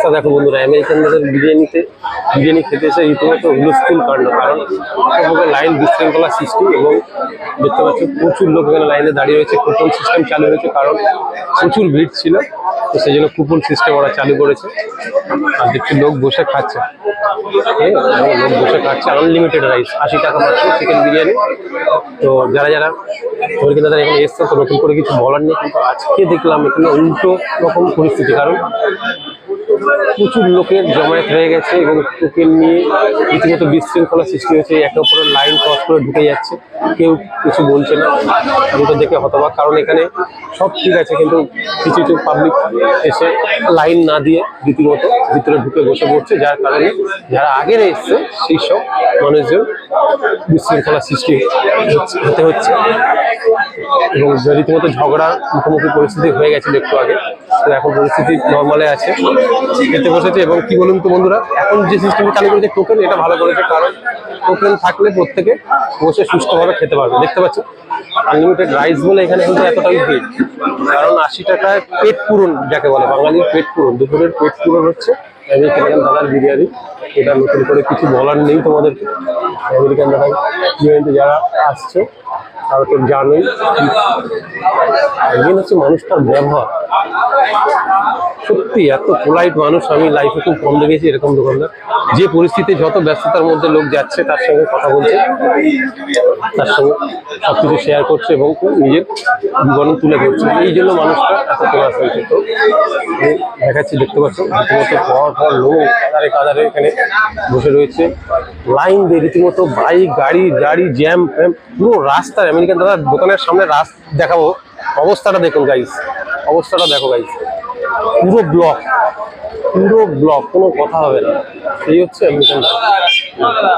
দেখো বন্ধুরা, আমেরিকানদের বিরিয়ানি খেতে এসে রীতিমতো হুলস্থুল কাণ্ড। কারণ লাইন বিশৃঙ্খলা সৃষ্টি এবং দেখতে পাচ্ছি প্রচুর লোক এখানে লাইনে দাঁড়িয়ে রয়েছে। কুপন সিস্টেম চালু হয়েছে কারণ প্রচুর ভিড় ছিল, তো সেই জন্য কুপন সিস্টেম ওরা চালু করেছে। আর দেখছি লোক বসে খাচ্ছে, লোক বসে খাচ্ছে আনলিমিটেড রাইস, 80 টাকা মাত্র চিকেন বিরিয়ানি। তো যারা তারা এখানে এসছে, তো নতুন করে কিছু বলার নেই। কিন্তু আজকে দেখলাম এখানে উল্টো রকম পরিস্থিতি, কারণ প্রচুর লোকের জমায়েত হয়ে গেছে এবং টোকেন নিয়ে রীতিমতো বিশৃঙ্খলা সৃষ্টি হয়েছে। একে অপরের লাইন ক্রস করে ঢুকে যাচ্ছে, কেউ কিছু বলছে না। আমি তো দেখে হতবাক, কারণ এখানে সব ঠিক আছে, কিন্তু কিছু কিছু পাবলিক এসে লাইন না দিয়ে রীতিমতো ভিতরে ঢুকে বসে পড়ছে, যার কারণে যারা আগের এসছে সেই সব মানুষজন বিশৃঙ্খলা সৃষ্টি হতে হচ্ছে এবং রীতিমতো ঝগড়ার মুখোমুখি পরিস্থিতি হয়ে গেছিল একটু আগে। তো এখন পরিস্থিতি নর্মালে আছে, খেতে বসেছে। এবং কি বলুন তো বন্ধুরা, এখন যে সিস্টেমে চালু করেছে টোকেন, এটা ভালো করেছে, কারণ টোকেন থাকলে প্রত্যেকে বসে সুস্থভাবে খেতে পারবে। দেখতে পাচ্ছি আনলিমিটেড রাইস বলে এখানে কিন্তু এতটাই ভিড়, কারণ 80 টাকায় পেট পূরণ যাকে বলে, বাঙালির পেট পূরণ, দুপুরের পেট পূরণ হচ্ছে আমেরিকান দাদার বিরিয়ানি। এটা নতুন করে কিছু বলার নেই তোমাদেরকে। আমেরিকান দাদার বিরিয়ানিতে যারা আসছে তারা তো জানোই। একদিন হচ্ছে মানুষটার ব্যবহার সত্যি এত পোলাইট মানুষ আমি লাইফে খুব কম দেখেছি এরকম দোকানদার। যে পরিস্থিতি, যত ব্যস্ততার মধ্যে লোক যাচ্ছে তার সঙ্গে কথা বলছে, তার সঙ্গে সবকিছু শেয়ার করছে এবং নিজের জীবন তুলে ধরছে। এই জন্য মানুষটা এত ফেমাস হয়েছে। তো দেখাচ্ছি, দেখতে পাচ্ছ রীতিমতো পর লোক কাদারে কাদারে এখানে বসে রয়েছে, লাইন দিয়ে রীতিমতো বাইক গাড়ি জ্যাম ফ্যাম পুরো রাস্তায়। আমেরিকান দাদার দোকানের সামনে দেখাবো, অবস্থাটা দেখুন গাইস, অবস্থাটা দেখো গাইস, পুরো ব্লক, কোনো কথা হবে না। এই হচ্ছে আমেরিকান দাদা।